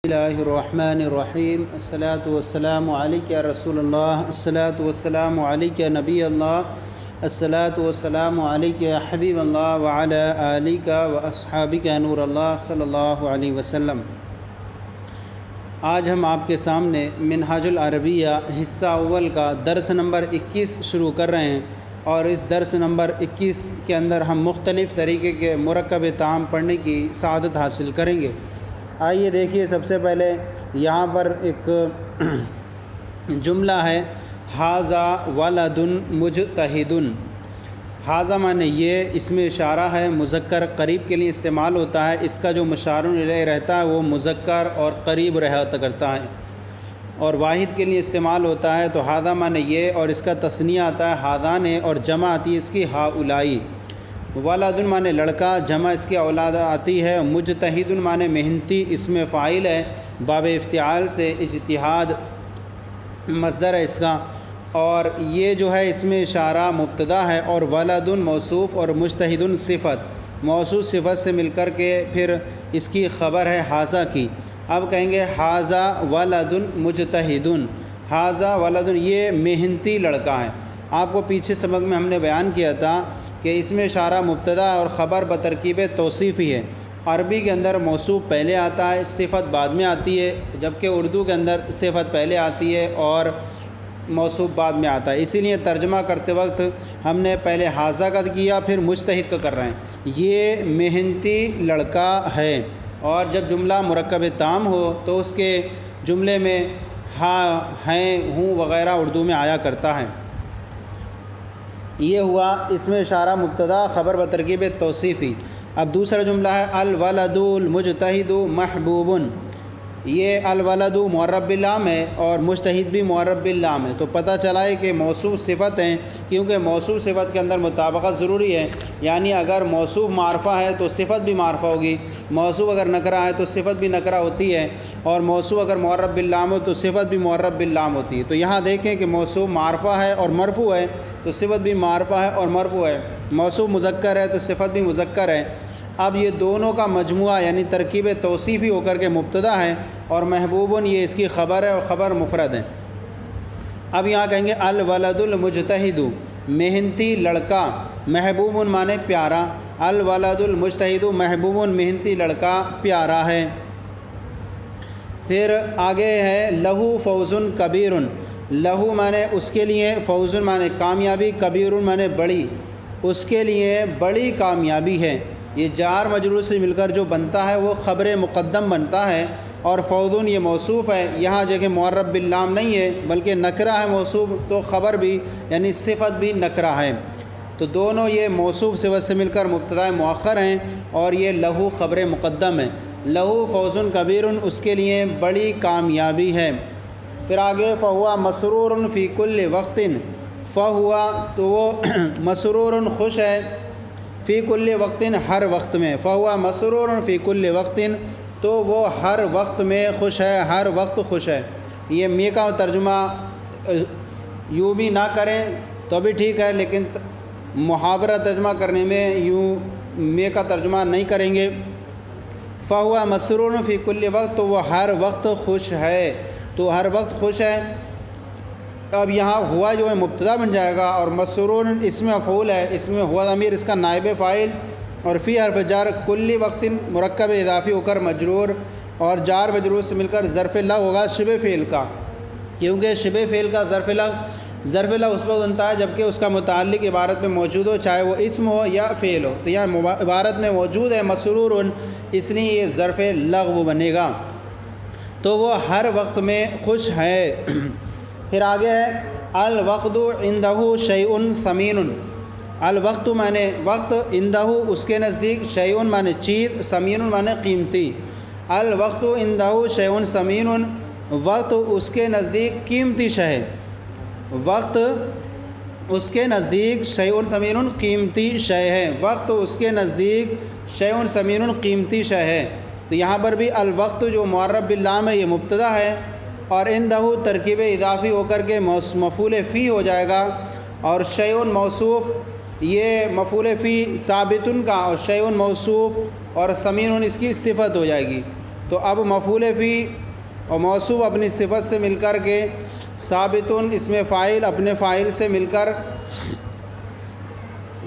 اللہ الرحمن الرحیم الصلاۃ والسلام علیک یا رسول اللہ الصلاۃ والسلام علیک یا نبی اللہ الصلاۃ والسلام علیک یا حبیب اللہ وعلی آلک و اصحابک نور اللہ صلی اللہ علیہ وسلم۔ آج ہم آپ کے سامنے منہاج العربیہ حصہ اول کا درس نمبر 21 شروع کر رہے ہیں، اور اس درس نمبر 21 کے اندر ہم مختلف طریقے کے مرکب طعام پڑھنے کی سعادت حاصل کریں گے۔ آئیے دیکھیے، سب سے پہلے یہاں پر ایک جملہ ہے، ھذا ولد مجتہد۔ ھذا مانے یہ، اس میں اشارہ ہے، مذکر قریب کے لیے استعمال ہوتا ہے، اس کا جو مشار الیہ رہتا ہے وہ مذکر اور قریب رہتا کرتا ہے، اور واحد کے لیے استعمال ہوتا ہے تو ھذا مانے یہ، اور اس کا تثنیہ آتا ہے ھذان، اور جمع آتی ہے اس کی ہؤلاء۔ ولد مانے لڑکا، جمع اس کی اولاد آتی ہے۔ مجتہد مانے محنتی، اس میں فاعل ہے، باب افتعال سے، اجتہاد مصدر ہے اس کا، اور یہ جو ہے اس میں اشارہ مبتدا ہے، اور ولد موصوف اور مجتہد صفت، موصوف صفت سے مل کر کے پھر اس کی خبر ہے ھذا کی۔ اب کہیں گے ھذا ولد مجتہد، ھذا ولد، یہ محنتی لڑکا ہے۔ آپ کو پیچھے سبق میں ہم نے بیان کیا تھا کہ اس میں اشارہ مبتدا اور خبر بترکیب توصیفی ہے۔ عربی کے اندر موصوف پہلے آتا ہے، صفت بعد میں آتی ہے، جبکہ اردو کے اندر صفت پہلے آتی ہے اور موصوف بعد میں آتا ہے۔ اسی لیے ترجمہ کرتے وقت ہم نے پہلے ھذا کا کیا، پھر مجتہد کا کر رہے ہیں۔ یہ محنتی لڑکا ہے، اور جب جملہ مرکب تام ہو تو اس کے جملے میں ہاں، ہیں، ہوں وغیرہ اردو میں آیا کرتا ہے۔ یہ ہوا اس میں اشارہ مبتدا، خبر بترکیب توصیفی۔ اب دوسرا جملہ ہے الولد المجتہد محبوب۔ یہ الولد معرب باللام ہے اور مجتہد بھی معرب باللام ہے، تو پتہ چلا ہے کہ موصوف صفت ہیں، کیونکہ موصوف صفت کے اندر مطابقت ضروری ہے، یعنی اگر موصوف معرفہ ہے تو صفت بھی معرفہ ہوگی، موصوف اگر نکرہ ہے تو صفت بھی نکرہ ہوتی ہے، اور موصوف اگر معرب باللام ہو تو صفت بھی معرب باللام ہوتی ہے۔ تو یہاں دیکھیں کہ موصوف معرفہ ہے اور مرفوع ہے تو صفت بھی معرفہ ہے اور مرفوع ہے، موصوف مذکر ہے تو صفت بھی مذکر ہے۔ اب یہ دونوں کا مجموعہ یعنی ترکیب توصیفی ہو کر کے مبتدا ہے، اور محبوبن یہ اس کی خبر ہے اور خبر مفرد ہے۔ اب یہاں کہیں گے الولد المجتہد، محنتی لڑکا، محبوبن مانے پیارا، الولد المجتہد محبوبن محنتی لڑکا پیارا ہے۔ پھر آگے ہے لہو فوز کبیر، لہو مانے اس کے لیے، فوز مانے کامیابی، کبیر مانے بڑی، اس کے لیے بڑی کامیابی ہے۔ یہ جار مجرور سے مل کر جو بنتا ہے وہ خبر مقدم بنتا ہے، اور فوزن یہ موصوف ہے، یہاں جگہ معرب باللام نہیں ہے بلکہ نکرہ ہے موصوف، تو خبر بھی یعنی صفت بھی نکرہ ہے، تو دونوں یہ موصوف صفت سے مل کر مبتدا مؤخر ہیں، اور یہ لہو خبر مقدم ہے۔ لہو فوزن کبیر، اس کے لیے بڑی کامیابی ہے۔ پھر آگے فہوا مسرور فی کل وقت، فہوا تو وہ مسرور خوش ہے، فی کل وقت ہر وقت میں، فہوا مسرور فی کل وقت تو وہ ہر وقت میں خوش ہے، ہر وقت خوش ہے۔ یہ میں کا ترجمہ یوں بھی نہ کریں تو بھی ٹھیک ہے، لیکن محاورہ ترجمہ کرنے میں یوں میں کا ترجمہ نہیں کریں گے۔ فہوا مسرور فی کل وقت تو وہ ہر وقت خوش ہے، تو ہر وقت خوش ہے۔ اب یہاں ہوا جو ہے مبتدا بن جائے گا، اور مسرور اس میں مفعول ہے، اس میں ہوا ضمیر اس کا نائب فاعل، اور فی حرف جار کل وقت مرکب اضافی ہو کر مجرور، اور جار مجرور سے مل کر ظرف لغو ہوگا شبہ فعل کا، کیونکہ شبہ فعل کا ظرف لغو اس وقت بنتا ہے جبکہ اس کا متعلق عبارت میں موجود ہو، چاہے وہ اسم ہو یا فعل ہو، تو یہاں عبارت میں موجود ہے مسرور، اس لیے یہ ظرف لغو بنے گا، تو وہ ہر وقت میں خوش ہے۔ پھر آگے ہے الوقت عندہ شیء ثمین، الوقت مانے وقت، عندہ اس کے نزدیک، شیء مانے چیز، ثمین مانے قیمتی۔ الوقت عندہ شیء ثمین، وقت اس کے نزدیک قیمتی شے ہے، وقت اس کے نزدیک شیء ثمین قیمتی شے ہے، وقت اس کے نزدیک شیء ثمین قیمتی شے ہے۔ تو یہاں پر بھی الوقت جو معرب باللام ہے یہ مبتدا ہے، اور عندہ ترکیب اضافی ہو کر کے مفعول فی ہو جائے گا، اور شیء موصوف یہ مفعول فی ثابت کا، اور شیء موصوف اور ثمین اس کی صفت ہو جائے گی۔ تو اب مفعول فی اور موصوف اپنی صفت سے مل کر کے ثابتن اسم فاعل اپنے فاعل سے مل کر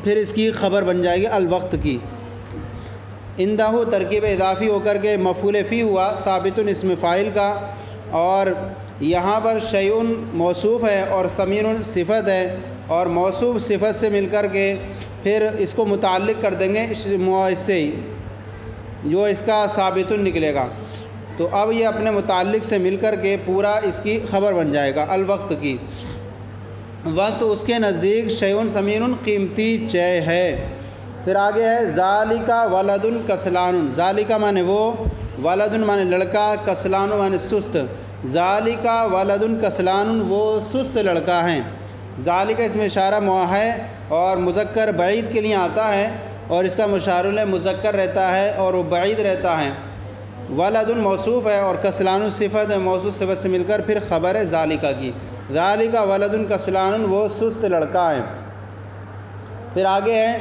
پھر اس کی خبر بن جائے گی الوقت کی۔ اندہ ترکیب اضافی ہو کر کے مفعول فی ہوا ثابتن اسم فاعل کا، اور یہاں پر شیئن موصوف ہے اور سمین صفت ہے، اور موصوف صفت سے مل کر کے پھر اس کو متعلق کر دیں گے اس سے ہی جو اس کا ثابتن نکلے گا، تو اب یہ اپنے متعلق سے مل کر کے پورا اس کی خبر بن جائے گا الوقت کی۔ وقت اس کے نزدیک شیئن سمین قیمتی چے ہے۔ پھر آگے ہے ذالک ولد کسلان، ذالک مانے وہ، ولد مانے لڑکا، کسلان مانے سست۔ ذالک ولد کسلان، وہ سست لڑکا ہیں۔ ذالک اس میں اشارہ ہے اور مذکر بعید کے لیے آتا ہے، اور اس کا مشار الیہ مذکر رہتا ہے اور وہ بعید رہتا ہے۔ ولد موصوف ہے اور کسلان صفت ہے، موصوف صفت سے مل کر پھر خبر ہے ذالکہ کی۔ ذالک ولد کسلان، وہ سست لڑکا ہے۔ پھر آگے ہے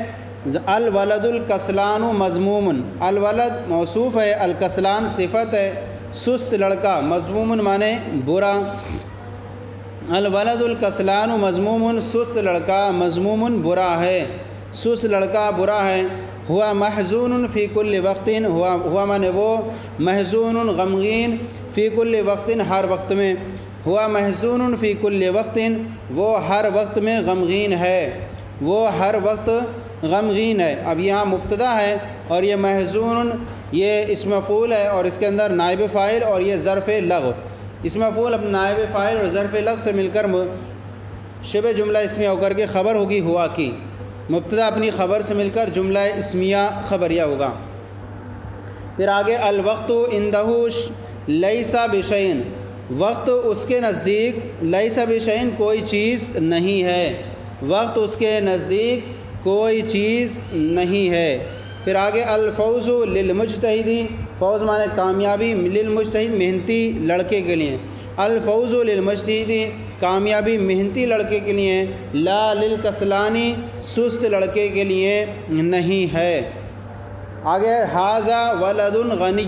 الولد الکسلان مذموم، الولد موصوف ہے، الکسلان صفت ہے، سست لڑکا، مذموم مانے برا۔ الولد الکسلان مذموم، سست لڑکا، مذموم برا ہے، سست لڑکا برا ہے۔ ہوا محزون فی کل وقت، ہوا مانے وہ، محزون غمگین، فی کل وقت ہر وقت میں، ہوا محزون فی کل وقت، وہ ہر وقت میں غمگین ہے، وہ ہر وقت غمگین ہے۔ اب یہاں مبتدا ہے اور یہ محزون یہ اسم مفعول ہے اور اس کے اندر نائب فاعل اور یہ ظرف لغو، اسم مفعول اپنے نائب فاعل اور ظرف لغو سے مل کر شبہ جملہ اسمیہ ہو کر کے خبر ہوگی ہوا کی، مبتدا اپنی خبر سے مل کر جملہ اسمیہ خبریہ ہوگا۔ پھر آگے الوقت عندہ لیس بشیء، وقت اس کے نزدیک لیس بشیء کوئی چیز نہیں ہے، وقت اس کے نزدیک کوئی چیز نہیں ہے۔ پھر آگے الفوز للمجتہد، فوز مانے کامیابی، للمجتہد محنتی لڑکے کے لیے، الفوز للمجتہد کامیابی محنتی لڑکے کے لیے، لا للکسلانی سست لڑکے کے لیے نہیں ہے۔ آگے ھذا ولد غنی،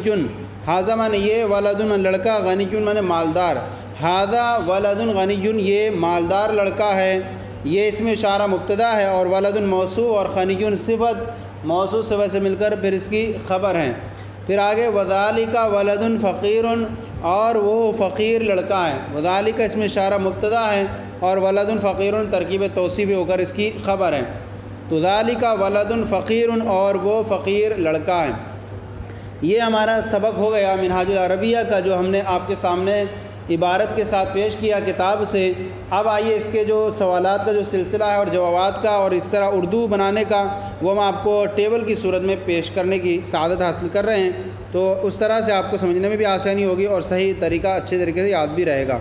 ھذا مانے یہ، ولد لڑکا، غنی مانے مالدار، ھذا ولد غنی یہ مالدار لڑکا ہے، یہ اس میں اشارہ مبتدا ہے اور ولد موصوف اور غنی صفت، موصوف صفت سے مل کر پھر اس کی خبر ہے۔ پھر آگے وذالک ولد فقیر، اور وہ فقیر لڑکا ہے، وذالک اس میں اشارہ مبتدا ہے اور ولد فقیر ترکیب توصیفی ہو کر اس کی خبر ہے، تو ذالک ولد فقیر، اور وہ فقیر لڑکا ہے۔ یہ ہمارا سبق ہو گیا منہاج العربیہ کا جو ہم نے آپ کے سامنے عبارت کے ساتھ پیش کیا کتاب سے۔ اب آئیے اس کے جو سوالات کا جو سلسلہ ہے اور جوابات کا اور اس طرح اردو بنانے کا وہ ہم آپ کو ٹیبل کی صورت میں پیش کرنے کی سعادت حاصل کر رہے ہیں، تو اس طرح سے آپ کو سمجھنے میں بھی آسانی ہوگی اور صحیح طریقہ اچھے طریقے سے یاد بھی رہے گا۔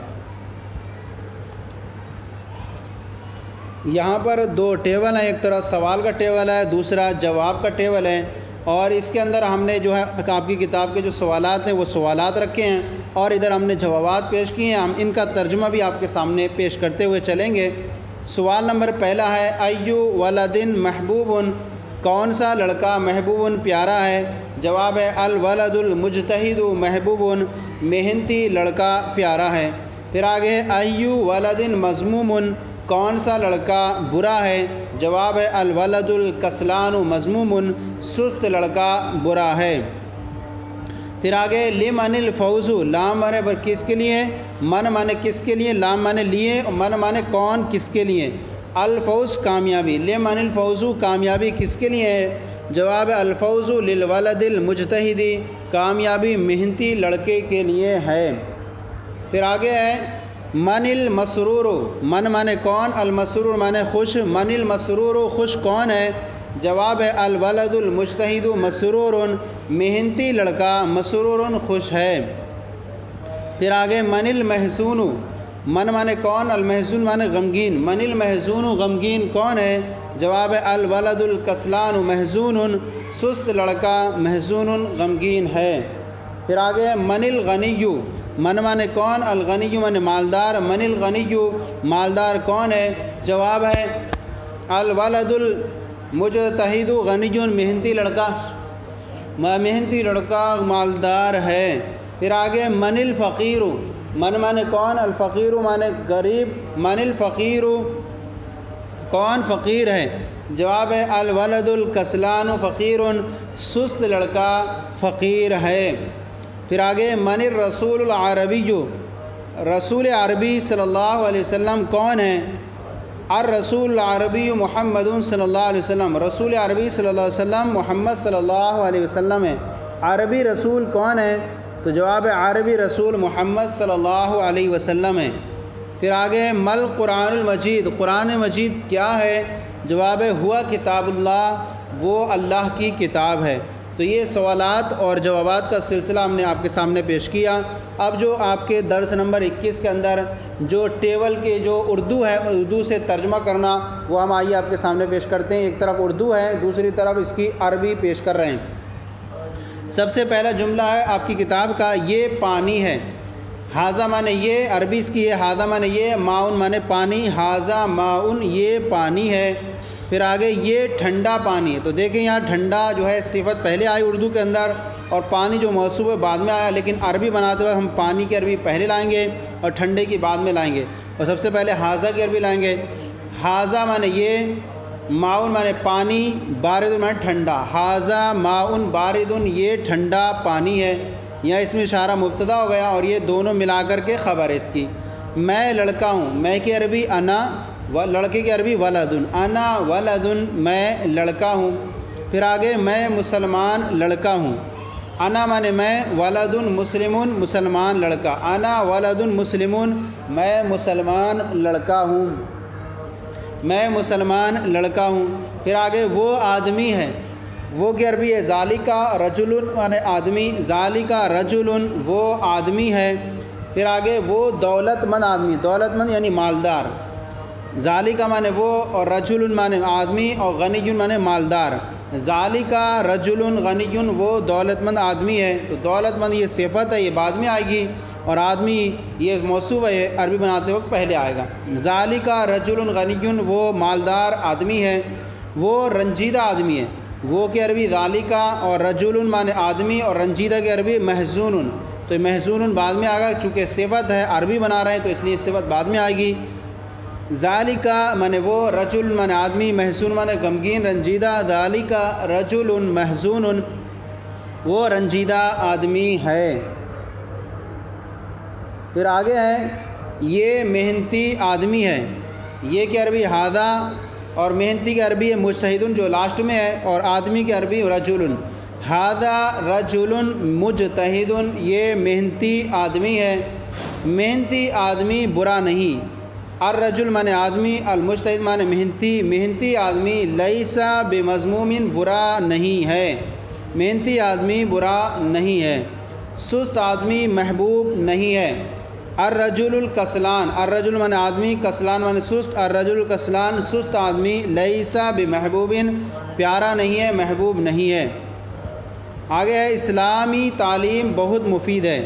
یہاں پر دو ٹیبل ہیں، ایک طرح سوال کا ٹیبل ہے، دوسرا جواب کا ٹیبل ہے، اور اس کے اندر ہم نے جو ہے آپ کی کتاب کے جو سوالات ہیں وہ سوالات رکھے ہیں اور ادھر ہم نے جوابات پیش کیے ہیں۔ ہم ان کا ترجمہ بھی آپ کے سامنے پیش کرتے ہوئے چلیں گے۔ سوال نمبر پہلا ہے ایو ولدن محبوب، کون سا لڑکا محبوب پیارا ہے؟ جواب ہے الولد المجتہد محبوب، محنتی لڑکا پیارا ہے۔ پھر آگے ایو ولدن مذموم، کون سا لڑکا برا ہے؟ جواب ہے الولد الکسلان مذموم، سست لڑکا برا ہے۔ پھر آگے لمن الفوز، لام مانے پر کس کے لیے، من مانے کس کے لیے، لام مانے لیے، من مانے کون کس کے لیے، الفوز کامیابی، لمن الفوز کامیابی کس کے لیے ہے؟ جواب ہے الفوز للولد المجتہد، کامیابی محنتی لڑکے کے لیے ہے۔ پھر آگے ہے من المسرور، من مانے کون، المسرور مانے خوش، من المسرور خوش کون ہے؟ جواب ہے الولد المجتہد مسرور، محنتی لڑکا مسرور خوش ہے۔ پھر آگے من المحزون، من مانے کون، المحزون مانے غمگین، من المحزون غمگین کون ہے؟ جواب ہے الولد الکسلان محزون، سست لڑکا محزون غمگین ہے۔ پھر آگے من الغنی، من مانے کون، الغنی مانے مالدار، من الغنی مالدار کون ہے؟ جواب ہے الولد المجتہد غنی، محنتی لڑکا محنتی لڑکا مالدار ہے۔ پھر آگے من الفقیر، من مانے کون، الفقیر مانے غریب، من الفقیر کون فقیر ہے؟ جواب ہے الولد الکسلان فقیر، سست لڑکا فقیر ہے۔ پھر آگے من الرسول العربی، رسول عربی صلی اللہ علیہ وسلم کون ہے؟ الرسول العربی محمد صلی اللہ علیہ وسلم، رسول عربی صلی اللہ علیہ وسلم محمد صلی اللہ علیہ وسلم ہے۔ عربی رسول کون ہے؟ تو جواب ہے عربی رسول محمد صلی اللہ علیہ وسلم ہے۔ پھر آگے مل قرآن المجید، قرآن مجید کیا ہے؟ جواب ہے ہوا کتاب اللہ، وہ اللہ کی کتاب ہے۔ تو یہ سوالات اور جوابات کا سلسلہ ہم نے آپ کے سامنے پیش کیا۔ اب جو آپ کے درس نمبر 21 کے اندر جو ٹیبل کے جو اردو ہے، اردو سے ترجمہ کرنا، وہ ہم آئیے آپ کے سامنے پیش کرتے ہیں۔ ایک طرف اردو ہے، دوسری طرف اس کی عربی پیش کر رہے ہیں۔ سب سے پہلا جملہ ہے آپ کی کتاب کا، یہ پانی ہے۔ حاضہ مانے یہ، عربی اس کی ہے، حاضہ مانے یہ، ماؤن مانے پانی، حاضہ ماؤن یہ پانی ہے۔ پھر آگے یہ ٹھنڈا پانی ہے۔ تو دیکھیں یہاں ٹھنڈا جو ہے صفت پہلے آئی اردو کے اندر، اور پانی جو موصوف ہے بعد میں آیا، لیکن عربی بناتے ہوئے ہم پانی کی عربی پہلے لائیں گے اور ٹھنڈے کی بعد میں لائیں گے۔ اور سب سے پہلے حاضہ کی عربی لائیں گے۔ حاضہ مانے یہ، ماؤن مانے پانی، بارد مانے ٹھنڈا، حاضہ ماؤن باردن یہ ٹھنڈا پانی ہے۔ یہاں اس میں اشارہ مبتدا ہو گیا اور یہ دونوں ملا کر کے خبر ہے اس کی۔ میں لڑکا ہوں، میں کی عربی انا، لڑکے کی عربی ولدن، انا ولدن میں لڑکا ہوں۔ پھر آگے میں مسلمان لڑکا ہوں، انا مانے میں، ولدن مسلمون مسلمان لڑکا، انا ولدن مسلمون میں مسلمان لڑکا ہوں، میں مسلمان لڑکا ہوں۔ پھر آگے وہ آدمی ہے، وہ کی عربی ہے ذالکا رجل مانے آدمی، ذالکا رجل وہ آدمی ہے۔ پھر آگے وہ دولت مند آدمی، دولت مند یعنی مالدار، ذالکا مانے وہ اور رجل مانے آدمی اور غنی مانے مالدار، ذالکا رجل غنی وہ دولت مند آدمی ہے۔ تو دولت مند یہ صفت ہے، یہ بعد میں آئے گی، اور آدمی یہ موصوف ہے، عربی بناتے وقت پہلے آئے گا۔ ذالکا رجل غنی وہ مالدار آدمی ہے، وہ رنجیدہ آدمی ہے، وہ کی عربی ذالکا اور رجل مانے آدمی اور رنجیدہ کی عربی محزون، تو محزون بعد میں آئے گا، چونکہ صفت ہے عربی بنا رہے ہیں تو اس لیے صفت بعد میں آئے گی۔ ذالکا مانے وہ، رجل مانے آدمی، محزون مانے غمگین رنجیدہ، ذالکا رجل محزون وہ رنجیدہ آدمی ہے۔ پھر آگے ہے یہ محنتی آدمی ہے، یہ کی عربی ہادہ اور محنتی کی عربی ہے مجتہدن جو لاسٹ میں ہے، اور آدمی کی عربی رجل، ہادہ رجل مجتہدن یہ محنتی آدمی ہے۔ محنتی آدمی برا نہیں، الرجل مانے آدمی، المجتہد مانے محنتی، محنتی آدمی لیسا بمذموم برا نہیں ہے، محنتی آدمی برا نہیں ہے۔ سست آدمی محبوب نہیں ہے۔ الرجل الکسلان، الرجل مانے آدمی، کسلان مانے سست، الرجل الکسلان سست آدمی، لیسا بمحبوب پیارا نہیں ہے، محبوب نہیں ہے۔ آگے ہے اسلامی تعلیم بہت مفید ہے۔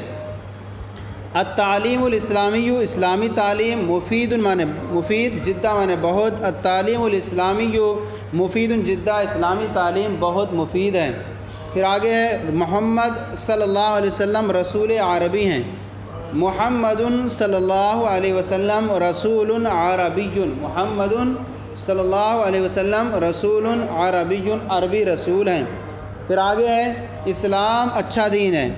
التعلیم الاسلامی اسلامی تعلیم، مفید مانے مفید، جدہ مانے بہت، التعلیم الاسلامی مفید جدہ اسلامی تعلیم بہت مفید ہے۔ پھر آگے ہے محمد صلی اللہ علیہ وسلم رسول عربی ہیں، محمد صلی اللہ علیہ وسلم رسول عربی، محمد صلی اللہ علیہ وسلم رسول عربی عربی رسول ہیں۔ پھر آگے ہے اسلام اچھا دین ہے،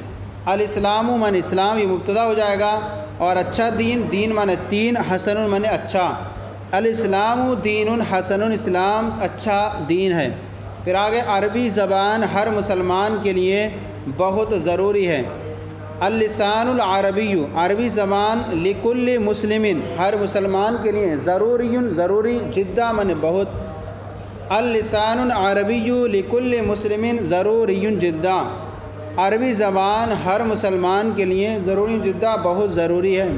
الاسلام من اسلام یہ مبتدا ہو جائے گا، اور اچھا دین، دین من تین، حسن من اچھا، الاسلام دین حسن اسلام اچھا دین ہے۔ پھر آگے عربی زبان ہر مسلمان کے لیے بہت ضروری ہے، اللسان العربی عربی زبان لکل مسلمن ہر مسلمان کے لیے ضروری ضروری، جدہ من بہت، اللسان العربی لکل مسلمن ضروری جدہ عربی زبان ہر مسلمان کے لیے ضروری جدہ بہت ضروری ہے۔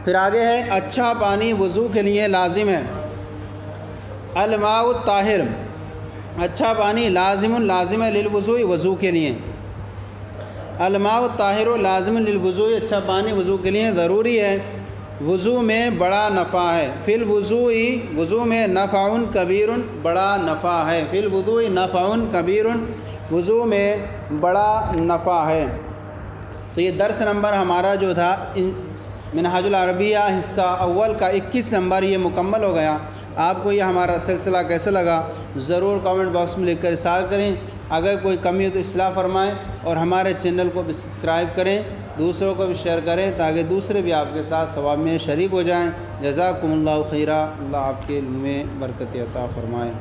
پھر آگے ہے اچھا پانی وضو کے لیے لازم ہے، الماء الطاہر اچھا پانی لازم لازم ہے للوضوء وضو کے لیے، الماء الطاہر لازم للوضوء اچھا پانی وضو کے لیے ضروری ہے۔ وضو میں بڑا نفع ہے، فی الوضوء وضو میں نفع کبیر بڑا نفع ہے، فی الوضوء نفع کبیر وضو میں بڑا نفع ہے۔ تو یہ درس نمبر ہمارا جو تھا منہاج العربیہ حصہ اول کا 21 نمبر یہ مکمل ہو گیا۔ آپ کو یہ ہمارا سلسلہ کیسا لگا ضرور کامنٹ باکس میں لکھ کر ارسال کریں، اگر کوئی کمی ہو تو اصلاح فرمائیں، اور ہمارے چینل کو بھی سبسکرائب کریں، دوسروں کو بھی شیئر کریں تاکہ دوسرے بھی آپ کے ساتھ ثواب میں شریک ہو جائیں۔ جزاکم اللہ خیرہ، اللہ آپ کے علم میں برکت عطا فرمائے۔